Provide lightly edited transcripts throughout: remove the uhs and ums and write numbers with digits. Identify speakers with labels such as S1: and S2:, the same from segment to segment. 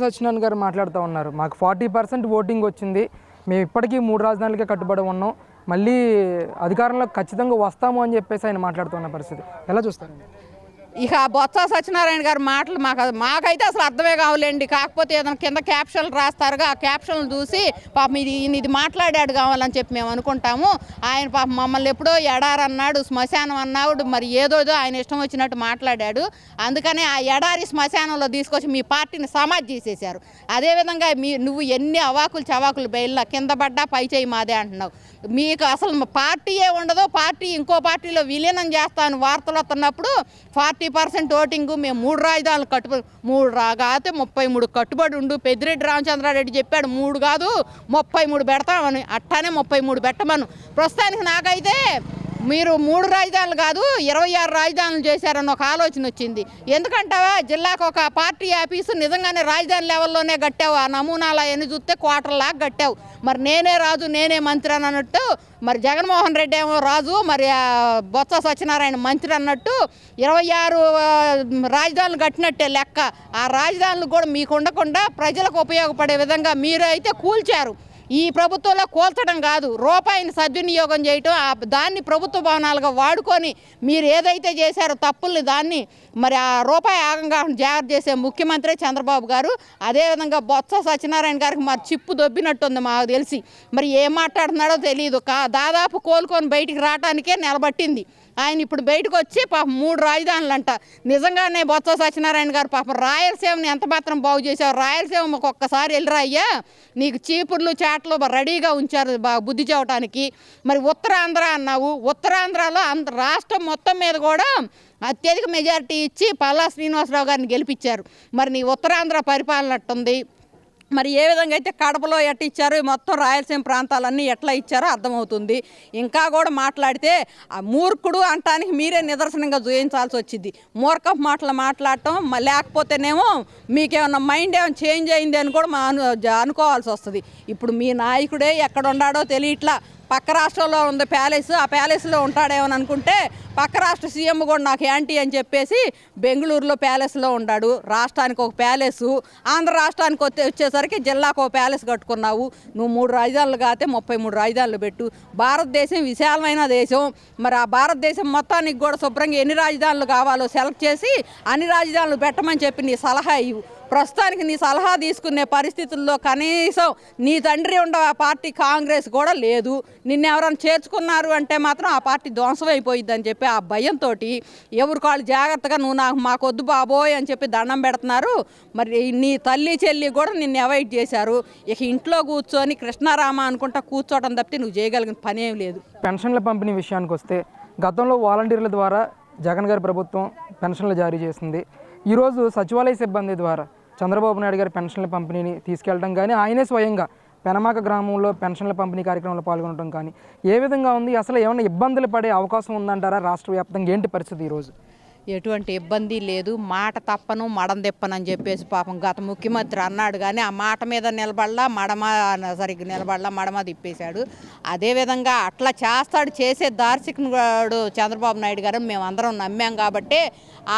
S1: సత్యనారాయణ గారు మాట్లాడుతూ ఉన్నారు. మాకు 40% ఓటింగ్ వచ్చింది, మేము ఇప్పటికీ 3 రాజధానులకే కట్టుబడి ఉన్నాం, మళ్ళీ అధికారంలో ఖచ్చితంగా వస్తాము అని చెప్పేసి ఆయన మాట్లాడుతున్న పరిస్థితి ఎలా చూస్తారండి?
S2: ఇక బొత్స సత్యనారాయణ గారి మాటలు మాకైతే అసలు అర్థమే కావాలండి. కాకపోతే ఏదైనా కింద క్యాప్షన్లు రాస్తారుగా, ఆ క్యాప్షన్లు చూసి పాపం ఇది మాట్లాడాడు కావాలని చెప్పి మేము అనుకుంటాము. ఆయన పాపం మమ్మల్ని ఎప్పుడో ఎడారి అన్నాడు, శ్మశానం అన్నాడు, మరి ఏదోదో ఆయన ఇష్టం వచ్చినట్టు మాట్లాడాడు. అందుకనే ఆ ఎడారి శ్మశానంలో తీసుకొచ్చి మీ పార్టీని సమాధి చేసేశారు. అదేవిధంగా నువ్వు ఎన్ని అవాకులు చవాకులు బయలులా కింద పడ్డా పై చేయి మాదే అంటున్నావు. మీకు అసలు పార్టీయే ఉండదు, పార్టీ ఇంకో పార్టీలో విలీనం చేస్తాను వార్తలు వస్తున్నప్పుడు 40% ఓటింగు, మేము 3 రాజధానులు కట్టుబడి 3 కాకపోతే 33 కట్టుబడి ఉండు. పెద్దిరెడ్డి రామచంద్రారెడ్డి చెప్పాడు 3 కాదు 33 పెడతామని, అట్టానే 33 పెట్టమను. ప్రస్తుతానికి నాకైతే మీరు 3 రాజధానులు కాదు 26 రాజధానులు చేశారన్న ఒక ఆలోచన వచ్చింది. ఎందుకంటావా, జిల్లాకు ఒక పార్టీ ఆఫీసు నిజంగానే రాజధాని లెవెల్లోనే కట్టావు. ఆ నమూనాలు అవన్నీ చూస్తే క్వార్టర్లాగా కట్టావు. మరి నేనే రాజు నేనే మంత్రి అని అన్నట్టు, మరి జగన్మోహన్ రెడ్డి ఏమో రాజు, మరి బొత్స సత్యనారాయణ మంత్రి అన్నట్టు 26 రాజధానులు కట్టినట్టే లెక్క. ఆ రాజధానులు కూడా మీకు ఉండకుండా ప్రజలకు ఉపయోగపడే విధంగా మీరు అయితే కూల్చారు. ఈ ప్రభుత్వంలో కూల్చడం కాదు, రూపాయిని సద్వినియోగం చేయటం, దాన్ని ప్రభుత్వ భవనాలుగా వాడుకొని మీరు ఏదైతే చేశారో తప్పుల్ని దాన్ని మరి ఆ రూపాయి ఆగంగా జాగ్రత్త చేసే ముఖ్యమంత్రి చంద్రబాబు గారు. అదేవిధంగా బొత్స సత్యనారాయణ గారికి మరి చిప్పు దొబ్బినట్టుంది మాకు తెలిసి. మరి ఏం మాట్లాడుతున్నాడో తెలియదు. దాదాపు కోలుకొని బయటికి రావడానికే నిలబట్టింది. ఆయన ఇప్పుడు బయటకు వచ్చి పాపం 3 రాజధానులు అంట. నిజంగానే బొత్స సత్యనారాయణ గారు పాపం రాయలసీమని ఎంత మాత్రం బాగు చేశారు. రాయలసీమకు ఒక్కసారి వెళ్ళరా అయ్యా, నీకు చీపుర్లు చాట్లు రెడీగా ఉంచారు బుద్ధి చెవటానికి. మరి ఉత్తరాంధ్ర అన్నావు, ఉత్తరాంధ్రలో రాష్ట్రం మొత్తం మీద కూడా అత్యధిక మెజారిటీ ఇచ్చి పల్లా శ్రీనివాసరావు గారిని గెలిపించారు. మరి నీ ఉత్తరాంధ్ర పరిపాలన అట్టుంది. మరి ఏ విధంగా అయితే కడపలో ఎట్లా ఇచ్చారో మొత్తం రాయలసీమ ప్రాంతాలన్నీ ఎట్లా ఇచ్చారో అర్థమవుతుంది. ఇంకా కూడా మాట్లాడితే ఆ మూర్ఖుడు అంటానికి మీరే నిదర్శనంగా చూపించాల్సి వచ్చింది. మూర్ఖపు మాటలు మాట్లాడటం, లేకపోతేనేమో మీకేమన్నా మైండ్ ఏమైనా చేంజ్ అయింది అని కూడా అనుకోవాల్సి వస్తుంది. ఇప్పుడు మీ నాయకుడే ఎక్కడ ఉన్నాడో తెలియట్లా. పక్క రాష్ట్రంలో ఉంది ప్యాలెస్, ఆ ప్యాలెస్లో ఉంటాడేమని అనుకుంటే పక్క రాష్ట్ర సీఎం కూడా నాకు యాంటీ అని చెప్పేసి బెంగళూరులో ప్యాలెస్లో ఉన్నాడు. రాష్ట్రానికి ఒక ప్యాలెస్, ఆంధ్ర రాష్ట్రానికి వచ్చేసరికి జిల్లాకు ఒక ప్యాలెస్ కట్టుకున్నావు. నువ్వు 3 రాజధానులు కాతే 33 రాజధానులు పెట్టు. భారతదేశం విశాలమైన దేశం. మరి ఆ భారతదేశం మొత్తానికి కూడా శుభ్రంగా ఎన్ని రాజధానులు కావాలో సెలెక్ట్ చేసి అన్ని రాజధానులు పెట్టమని చెప్పి నీ సలహా ఇవ్వు. ప్రస్తుతానికి నీ సలహా తీసుకునే పరిస్థితుల్లో కనీసం నీ తండ్రి ఉండే ఆ పార్టీ కాంగ్రెస్ కూడా లేదు. నిన్ను ఎవరైనా చేర్చుకున్నారు అంటే మాత్రం ఆ పార్టీ ధ్వంసం అయిపోయిద్ది అని చెప్పి ఆ భయంతో ఎవరు కాళ్ళు జాగ్రత్తగా నువ్వు మాకొద్దు బాబోయ్ అని చెప్పి దండం పెడుతున్నారు. మరి నీ తల్లి చెల్లి కూడా నిన్ను అవాయిడ్ చేశారు. ఇక ఇంట్లో కూర్చొని కృష్ణారామ అనుకుంటా కూర్చోవడం తప్పితే నువ్వు చేయగలిగిన పని ఏం లేదు.
S1: పెన్షన్ల పంపిణీ విషయానికి వస్తే గతంలో వాలంటీర్ల ద్వారా జగన్ గారి ప్రభుత్వం పెన్షన్లు జారీ చేసింది. ఈరోజు సచివాలయ సిబ్బంది ద్వారా చంద్రబాబు నాయుడు గారి పెన్షన్ల పంపిణీని తీసుకెళ్ళడం కానీ, ఆయనే స్వయంగా పెనమాక గ్రామంలో పెన్షన్ల పంపిణీ కార్యక్రమంలో పాల్గొనడం కానీ ఏ విధంగా ఉంది? అసలు ఏమైనా ఇబ్బందులు పడే అవకాశం ఉందంటారా రాష్ట్ర వ్యాప్తంగా? ఏంటి పరిస్థితి ఈరోజు?
S2: ఎటువంటి ఇబ్బంది లేదు. మాట తప్పను మడం తెప్పనని చెప్పేసి పాపం గత ముఖ్యమంత్రి అన్నాడు, కానీ ఆ మాట మీద నిలబడలా, సరిగ్గా నిలబడలా, మడమ తిప్పేశాడు. అదేవిధంగా అట్లా చేస్తాడు, చేసే దార్శనికుడు చంద్రబాబు నాయుడు గారు మేమందరం నమ్మాం. కాబట్టి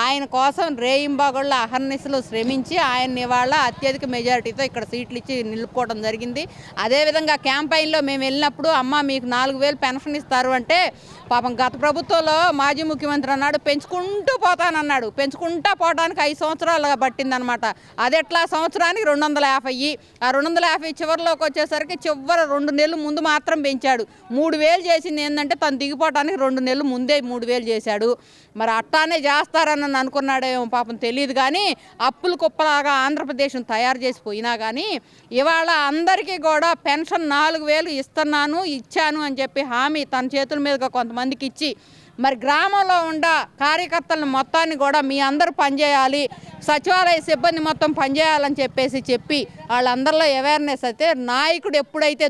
S2: ఆయన కోసం రేయింబాగుళ్ళ అహర్నిశలు శ్రమించి ఆయన్ని ఇవాళ అత్యధిక మెజారిటీతో ఇక్కడ సీట్లు ఇచ్చి నిలుపుకోవడం జరిగింది. అదేవిధంగా క్యాంపెయిన్లో మేము వెళ్ళినప్పుడు అమ్మ మీకు 4000 పెన్షన్ ఇస్తారు అంటే పాపం గత ప్రభుత్వంలో మాజీ ముఖ్యమంత్రి అన్నాడు పెంచుకుంటూ పోతానన్నాడు. పెంచుకుంటూ పోవడానికి 5 సంవత్సరాలు పట్టిందనమాట. అది ఎట్లా సంవత్సరానికి 250. ఆ 250 చివరిలోకి వచ్చేసరికి చివరి 2 నెలలు ముందు మాత్రం పెంచాడు. 3000 చేసింది ఏంటంటే తను దిగిపోవడానికి 2 నెలలు ముందే 3000 చేశాడు. మరి అట్టానే చేస్తారని అనుకున్నాడేమో పాపం తెలియదు. కానీ అప్పులు కుప్పలాగా ఆంధ్రప్రదేశ్ను తయారు చేసిపోయినా కానీ ఇవాళ అందరికీ కూడా పెన్షన్ 4000 ఇచ్చాను అని చెప్పి హామీ తన చేతుల మీదుగా కొంతమందికి ఇచ్చి మరి గ్రామంలో ఉన్న కార్యకర్తలను మొత్తాన్ని కూడా మీ అందరూ పనిచేయాలి, సచివాలయ సిబ్బంది మొత్తం పనిచేయాలని చెప్పి వాళ్ళందరిలో అవేర్నెస్ అయితే నాయకుడు ఎప్పుడైతే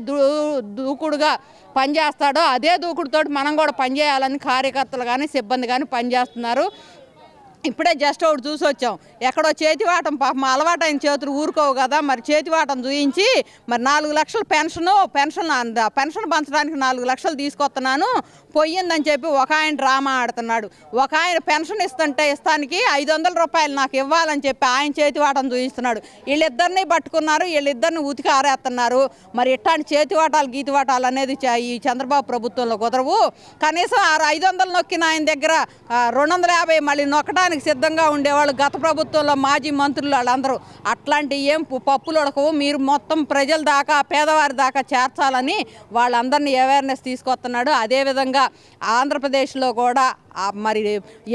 S2: దూకుడుగా పనిచేస్తాడో అదే దూకుడుతోటి మనం కూడా పనిచేయాలని కార్యకర్తలు కానీ సిబ్బంది కానీ పనిచేస్తున్నారు. ఇప్పుడే జస్ట్ ఒకటి చూసి వచ్చాం, ఎక్కడో చేతివాటం పాపం అలవాటు అయిన చేతులు ఊరుకోవు కదా, మరి చేతివాటం చూయించి మరి 4 లక్షల పెన్షన్ పంచడానికి 4 లక్షలు తీసుకొస్తున్నాను, పొయ్యిందని చెప్పి ఒక ఆయన డ్రామా ఆడుతున్నాడు. ఒక ఆయన పెన్షన్ ఇస్తానికి 500 రూపాయలు నాకు ఇవ్వాలని చెప్పి ఆయన చేతివాటం చూపిస్తున్నాడు. వీళ్ళిద్దరిని పట్టుకున్నారు, వీళ్ళిద్దరిని ఉతికి ఆరేస్తున్నారు. మరి ఇట్లాంటి చేతివాటాలు గీతివాటాలు అనేది ఈ చంద్రబాబు ప్రభుత్వంలో కుదరవు. కనీసం 500 నొక్కిన ఆయన దగ్గర 250 మళ్ళీ నొక్కడానికి సిద్ధంగా ఉండేవాళ్ళు గత ప్రభుత్వంలో మాజీ మంత్రులు వాళ్ళందరూ. అట్లాంటి ఏం పప్పులు ఉడకవు. మీరు మొత్తం ప్రజల దాకా, పేదవారి దాకా చేర్చాలని వాళ్ళందరినీ అవేర్నెస్ తీసుకొస్తున్నాడు. అదేవిధంగా ఆంధ్రప్రదేశ్లో కూడా మరి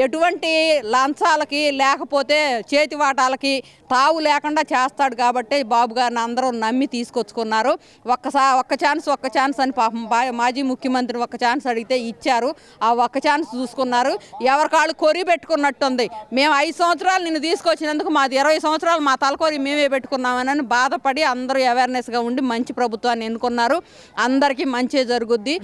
S2: ఎటువంటి లంచాలకి లేకపోతే చేతివాటాలకి తావు లేకుండా చేస్తాడు కాబట్టి బాబు గారిని అందరూ నమ్మి తీసుకొచ్చుకున్నారు. ఒక్క ఛాన్స్ అని పాపం మాజీ ముఖ్యమంత్రి ఒక్క ఛాన్స్ అడిగితే ఇచ్చారు. ఆ ఒక్క ఛాన్స్ చూసుకున్నారు. ఎవరికాళ్ళు కొరి పెట్టుకున్నట్టుంది. మేము 5 సంవత్సరాలు నిన్ను తీసుకొచ్చినందుకు మాది 20 సంవత్సరాలు మా తలకొరి మేమే పెట్టుకున్నామని బాధపడి అందరూ అవేర్నెస్గా ఉండి మంచి ప్రభుత్వాన్ని ఎన్నుకున్నారు. అందరికీ మంచి జరుగుద్ది.